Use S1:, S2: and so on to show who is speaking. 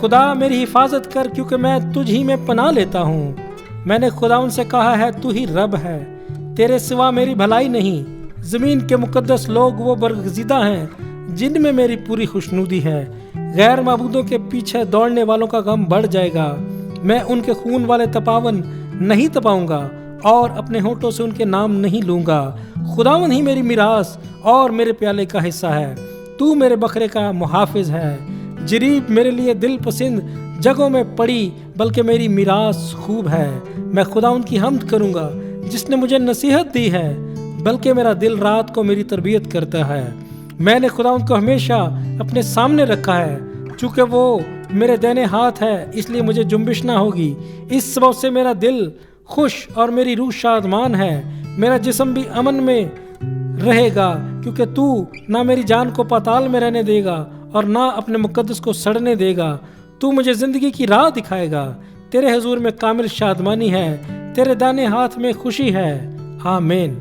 S1: خدا میری حفاظت کر کیونکہ میں تجھ ہی میں پناہ لیتا ہوں۔ میں نے خدا ان سے کہا ہے تو ہی رب ہے، تیرے سوا میری بھلائی نہیں۔ زمین کے مقدس لوگ وہ برگزیدہ ہیں جن میں میری پوری خوشنودی ہے۔ غیر معبودوں کے پیچھے دوڑنے والوں کا غم بڑھ جائے گا۔ میں ان کے خون والے تپاون نہیں تپاؤں گا اور اپنے ہونٹوں سے ان کے نام نہیں لوں گا۔ خداوند ہی میری میراث اور میرے پیالے کا حصہ ہے، تو میرے بکرے کا محافظ ہے۔ جریب میرے لیے دل پسند جگہوں میں پڑی، بلکہ میری میراث خوب ہے۔ میں خداوند کی حمد کروں گا جس نے مجھے نصیحت دی ہے، بلکہ میرا دل رات کو میری تربیت کرتا ہے۔ میں نے خداوند کو ہمیشہ اپنے سامنے رکھا ہے، چونکہ وہ میرے دائنے ہاتھ ہے اس لیے مجھے جنبش نہ ہوگی۔ اس سبب سے میرا دل خوش اور میری روح شادمان ہے، میرا جسم بھی امن میں رہے گا، کیونکہ تو نہ میری جان کو پاتال میں رہنے دے گا اور نہ اپنے مقدس کو سڑنے دے گا۔ تو مجھے زندگی کی راہ دکھائے گا، تیرے حضور میں کامل شادمانی ہے، تیرے دائنے ہاتھ میں خوشی ہے۔ آمین۔